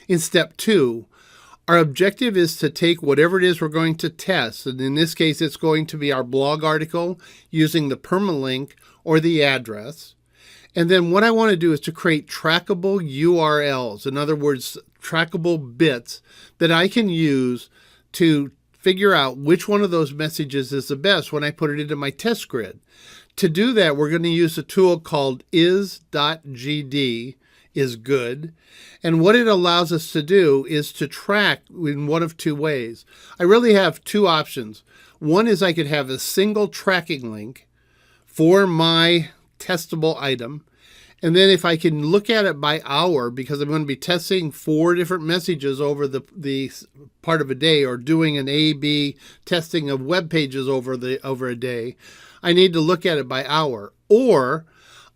In step 2, our objective is to take whatever it is we're going to test, and in this case it's going to be our blog article using the permalink or the address. And then what I want to do is to create trackable URLs, in other words, trackable bits that I can use to figure out which one of those messages is the best when I put it into my test grid. To do that, we're going to use a tool called Is.Gd, is good. And what it allows us to do is to track in one of two ways. I really have two options. One is I could have a single tracking link for my testable item. And then if I can look at it by hour, because I'm going to be testing 4 different messages over the part of a day, or doing an A/B testing of web pages over a day, I need to look at it by hour. Or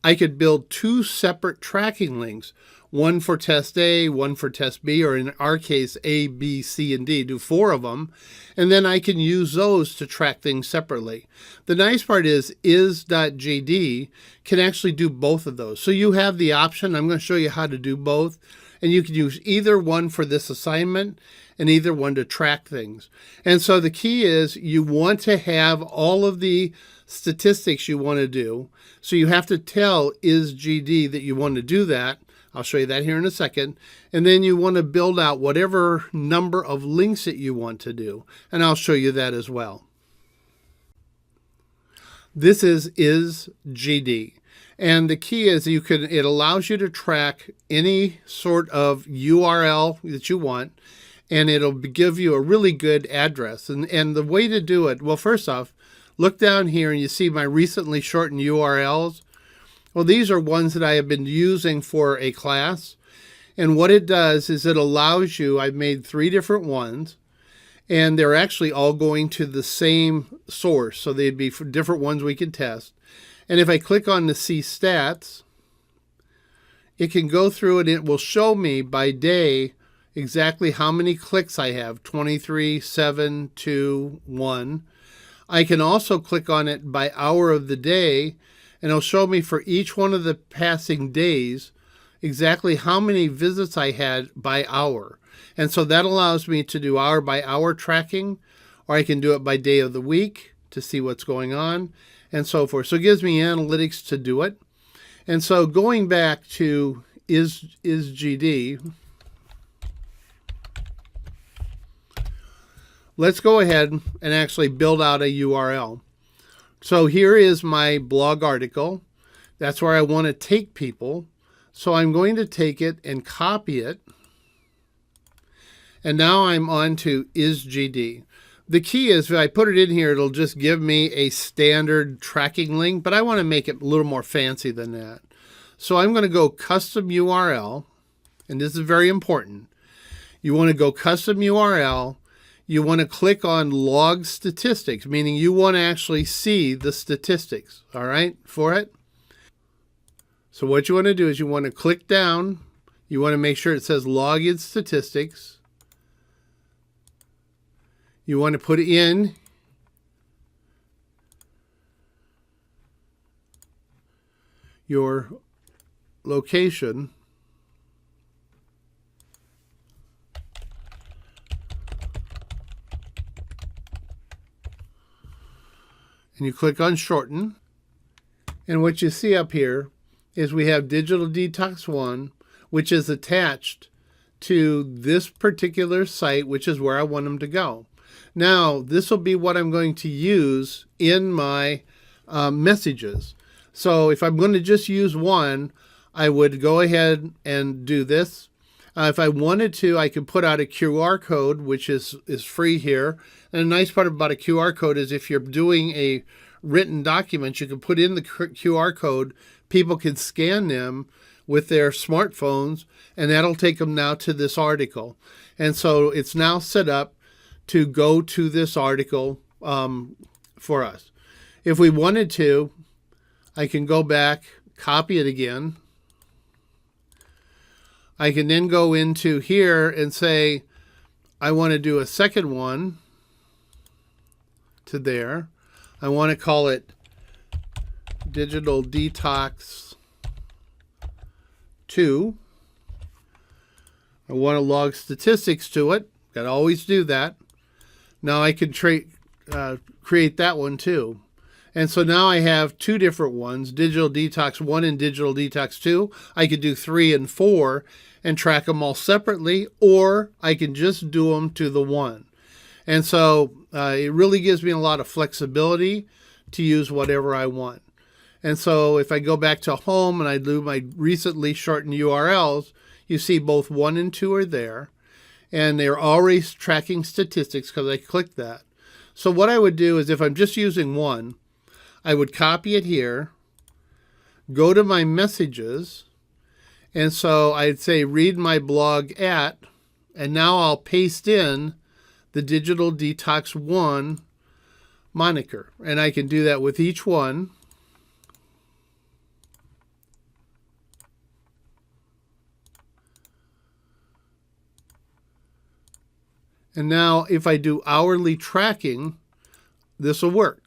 I could build 2 separate tracking links, one for test A, one for test B, or in our case, A, B, C, and D, do 4 of them. And then I can use those to track things separately. The nice part is Is.Gd can actually do both of those. So you have the option. I'm going to show you how to do both. And you can use either one for this assignment and either one to track things. And so the key is you want to have all of the statistics you want to do. So you have to tell Is.Gd that you want to do that. I'll show you that here in a second. And then you want to build out whatever number of links that you want to do. And I'll show you that as well. This is Is.Gd. And the key is it allows you to track any sort of URL that you want, and it'll give you a really good address. And the way to do it, well, first off, look down here and you see my recently shortened URLs. Well, these are ones that I have been using for a class. And what it does is it allows you, I've made 3 different ones, and they're actually all going to the same source. So they'd be for different ones we can test. And if I click on the See Stats, it can go through and it will show me by day exactly how many clicks I have, 23, 7, 2, 1. I can also click on it by hour of the day, and it'll show me for each one of the passing days exactly how many visits I had by hour. And so that allows me to do hour by hour tracking, or I can do it by day of the week to see what's going on, and so forth. So it gives me analytics to do it. And so going back to Is.Gd, let's go ahead and actually build out a URL. So here is my blog article. That's where I want to take people. So I'm going to take it and copy it. And now I'm on to Is.Gd. The key is if I put it in here, it'll just give me a standard tracking link, but I want to make it a little more fancy than that. So I'm going to go custom URL, and this is very important. You want to go custom URL. You want to click on log statistics, meaning you want to actually see the statistics, all right, for it. So what you want to do is you want to click down. You want to make sure it says login statistics. You want to put in your location. And you click on shorten. And what you see up here is we have Digital Detox 1, which is attached to this particular site, which is where I want them to go. Now, this will be what I'm going to use in my messages. So if I'm going to just use one, I would go ahead and do this. If I wanted to, I could put out a QR code, which is free here. And a nice part about a QR code is if you're doing a written document, you can put in the QR code. People can scan them with their smartphones, and that'll take them now to this article. And so it's now set up to go to this article for us. If we wanted to, I can go back, copy it again. I can then go into here and say, I want to do a second one to there. I want to call it Digital Detox 2. I want to log statistics to it. Got to always do that. Now I can create that one too. And so now I have two different ones, Digital Detox 1 and Digital Detox 2. I could do 3 and 4 and track them all separately, or I can just do them to the one. And so it really gives me a lot of flexibility to use whatever I want. And so if I go back to home and I do my recently shortened URLs, you see both 1 and 2 are there. And they're always tracking statistics because I clicked that. So what I would do is if I'm just using one, I would copy it here, go to my messages, and so I'd say read my blog at, and now I'll paste in the Digital Detox 1 moniker. And I can do that with each one. And now if I do hourly tracking, this will work.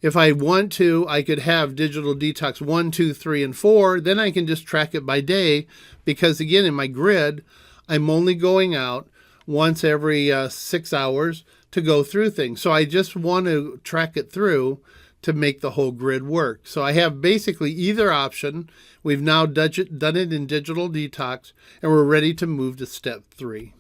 If I want to, I could have Digital Detox 1, 2, 3, and 4. Then I can just track it by day because, again, in my grid, I'm only going out once every 6 hours to go through things. So I just want to track it through to make the whole grid work. So I have basically either option. We've now done it in Digital Detox, and we're ready to move to step 3.